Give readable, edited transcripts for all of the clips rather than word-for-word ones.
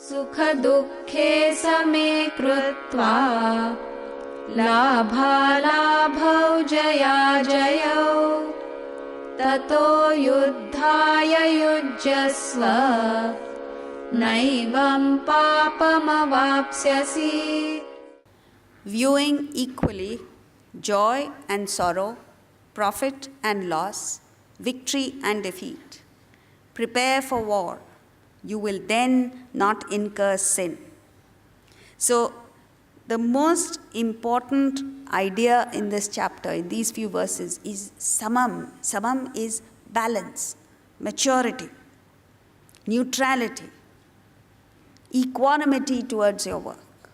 सुखदुःखे समे कृत्वा लाभालाभौ जयाजयौ ततो युद्धाय युज्यस्व नैवं पापमवाप्स्यसि. Viewing equally joy and sorrow, profit and loss, victory and defeat. Prepare for war. You will then not incur sin. So, the most important idea in this chapter, in these few verses, is samam. Samam is balance, maturity, neutrality, equanimity towards your work.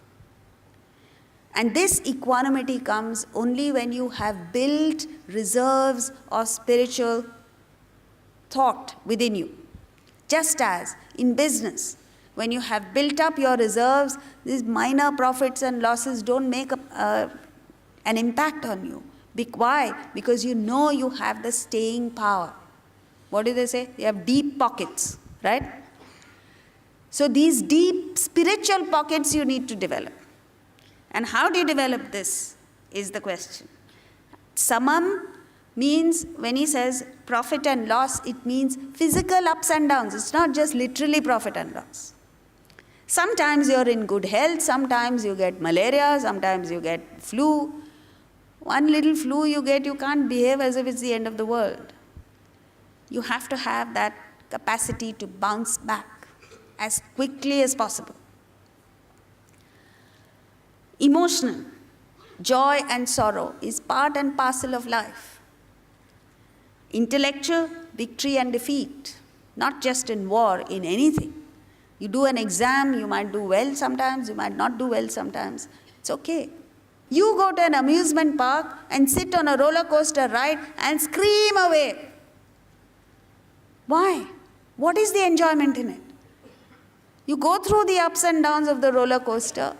And this equanimity comes only when you have built reserves of spiritual thought within you. Just as in business, when you have built up your reserves, these minor profits and losses don't make an impact on you. Why? Because you know you have the staying power. What do they say? You have deep pockets, right? So these deep spiritual pockets you need to develop. And how do you develop this is the question. Samam means, when he says profit and loss, it means physical ups and downs. It's not just literally profit and loss. Sometimes you're in good health, sometimes you get malaria, sometimes you get flu. One little flu you get, you can't behave as if it's the end of the world. You have to have that capacity to bounce back as quickly as possible. Emotional, joy and sorrow is part and parcel of life. Intellectual, victory and defeat, not just in war, in anything. You do an exam, you might do well sometimes, you might not do well sometimes. It's okay. You go to an amusement park and sit on a roller coaster ride and scream away. Why? What is the enjoyment in it? You go through the ups and downs of the roller coaster,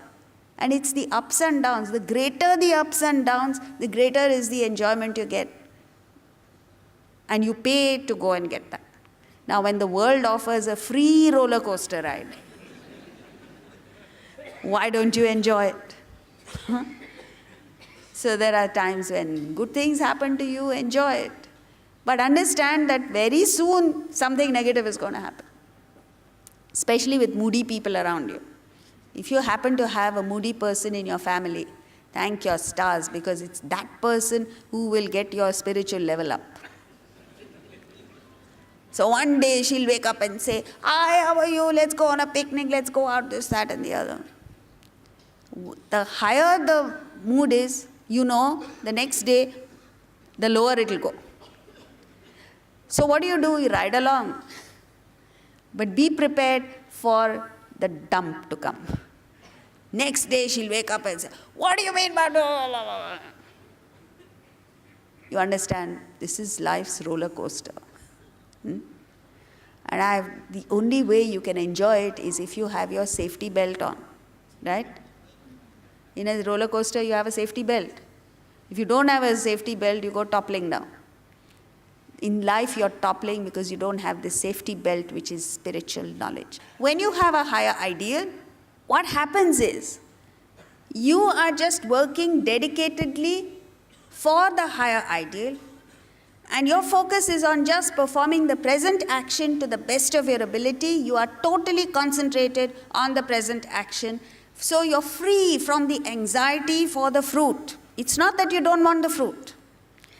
and it's the ups and downs. The greater the ups and downs, the greater is the enjoyment you get. And you pay to go and get that. Now, when the world offers a free roller coaster ride, why don't you enjoy it? So there are times when good things happen to you, enjoy it. But understand that very soon something negative is going to happen. Especially with moody people around you. If you happen to have a moody person in your family, thank your stars, because it's that person who will get your spiritual level up. So one day she'll wake up and say, "Hi, how are you? Let's go on a picnic, let's go out, this, that, and the other." The higher the mood is, you know, the next day, the lower it'll go. So what do? You ride along. But be prepared for the dump to come. Next day she'll wake up and say, "What do you mean by blah, blah, blah?" You understand, this is life's roller coaster. And the only way you can enjoy it is if you have your safety belt on, right? In a roller coaster, you have a safety belt. If you don't have a safety belt, you go toppling down. In life, you're toppling because you don't have the safety belt, which is spiritual knowledge. When you have a higher ideal, what happens is, you are just working dedicatedly for the higher ideal, and your focus is on just performing the present action to the best of your ability. You are totally concentrated on the present action. So you're free from the anxiety for the fruit. It's not that you don't want the fruit.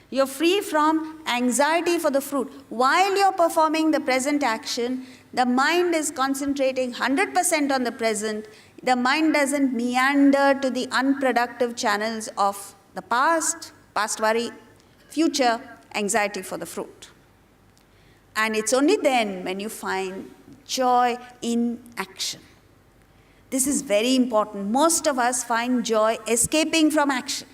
You're free from anxiety for the fruit. While you're performing the present action, the mind is concentrating 100% on the present. The mind doesn't meander to the unproductive channels of the past worry, future, anxiety for the fruit. And it's only then when you find joy in action. This is very important. Most of us find joy escaping from action,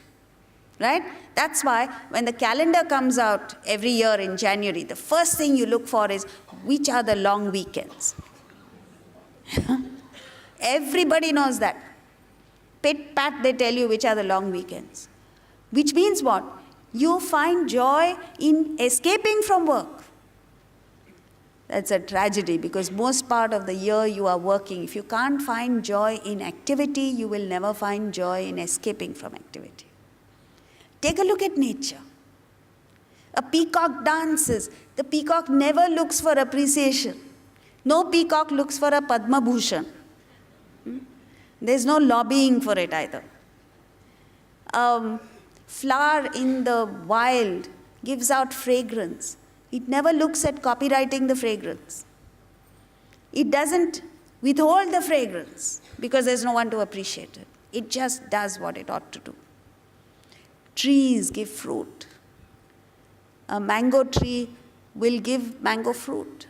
right? That's why when the calendar comes out every year in January, the first thing you look for is, which are the long weekends? Everybody knows that. Pit pat, they tell you which are the long weekends. Which means what? You find joy in escaping from work. That's a tragedy, because most part of the year you are working. If you can't find joy in activity, you will never find joy in escaping from activity. Take a look at nature. A peacock dances. The peacock never looks for appreciation. No peacock looks for a Padma Bhushan. There's no lobbying for it either. Flower in the wild gives out fragrance. It never looks at copywriting the fragrance. It doesn't withhold the fragrance because there's no one to appreciate it. It just does what it ought to do. Trees give fruit. A mango tree will give mango fruit.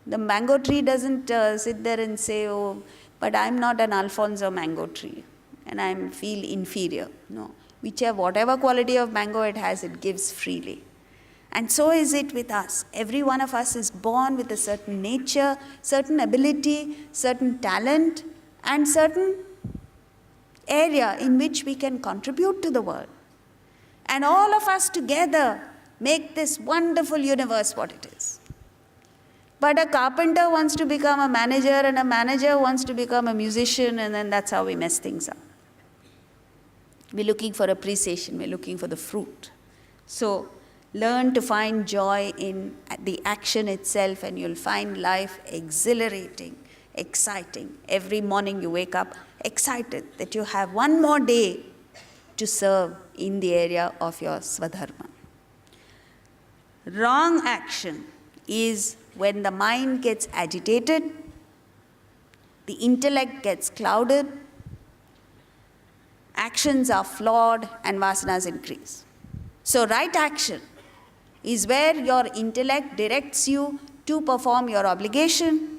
The mango tree doesn't sit there and say, oh, but I'm not an Alfonso mango tree and I feel inferior. No. Whatever quality of mango it has, it gives freely. And so is it with us. Every one of us is born with a certain nature, certain ability, certain talent, and certain area in which we can contribute to the world. And all of us together make this wonderful universe what it is. But a carpenter wants to become a manager, and a manager wants to become a musician, and then that's how we mess things up. We're looking for appreciation, we're looking for the fruit. So, learn to find joy in the action itself, and you'll find life exhilarating, exciting. Every morning you wake up excited that you have one more day to serve in the area of your Swadharma. Wrong action is when the mind gets agitated, the intellect gets clouded, actions are flawed, and vasanas increase. So right action is where your intellect directs you to perform your obligation.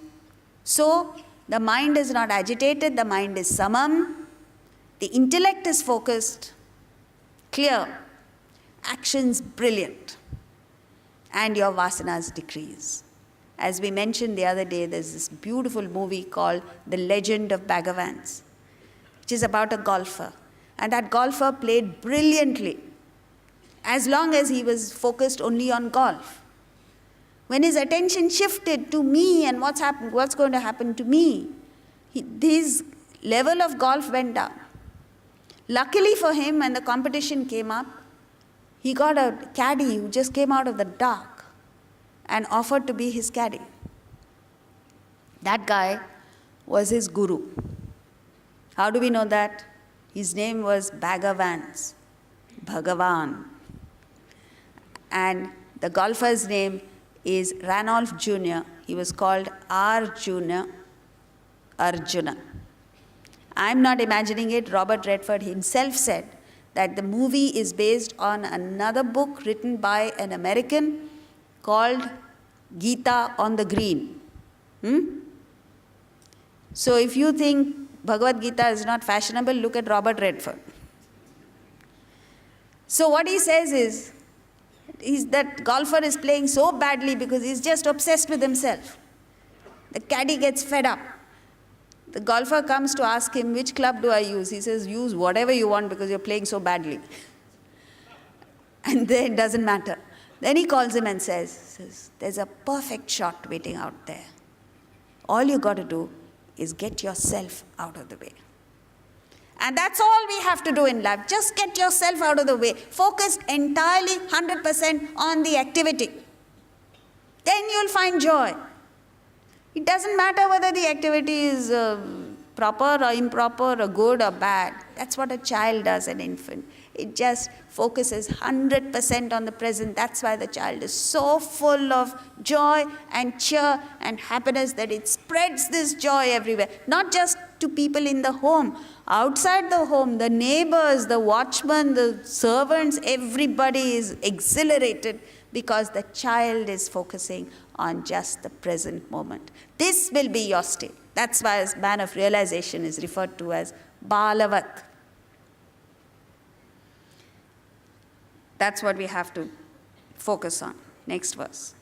So the mind is not agitated, the mind is samam, the intellect is focused, clear, actions brilliant, and your vasanas decrease. As we mentioned the other day, there's this beautiful movie called The Legend of Bhagavans, which is about a golfer. And that golfer played brilliantly, as long as he was focused only on golf. When his attention shifted to me and what's going to happen to me, his level of golf went down. Luckily for him, when the competition came up, he got a caddy who just came out of the dark and offered to be his caddy. That guy was his guru. How do we know that? His name was Bhagavans, Bhagavan. And the golfer's name is Ranulph Jr. He was called Arjuna. I'm not imagining it. Robert Redford himself said that the movie is based on another book written by an American called Gita on the Green. So if you think Bhagavad Gita is not fashionable, look at Robert Redford. So what he says is that golfer is playing so badly because he's just obsessed with himself. The caddy gets fed up. The golfer comes to ask him, which club do I use? He says, use whatever you want because you're playing so badly. And then it doesn't matter. Then he calls him and says, there's a perfect shot waiting out there. All you got to do is get yourself out of the way. And that's all we have to do in life. Just get yourself out of the way. Focus entirely 100% on the activity. Then you'll find joy. It doesn't matter whether the activity is proper or improper or good or bad. That's what a child does, an infant. It just focuses 100% on the present. That's why the child is so full of joy and cheer and happiness that it spreads this joy everywhere. Not just to people in the home. Outside the home, the neighbors, the watchmen, the servants, everybody is exhilarated because the child is focusing on just the present moment. This will be your state. That's why as man of realization is referred to as Balavat. That's what we have to focus on. Next verse.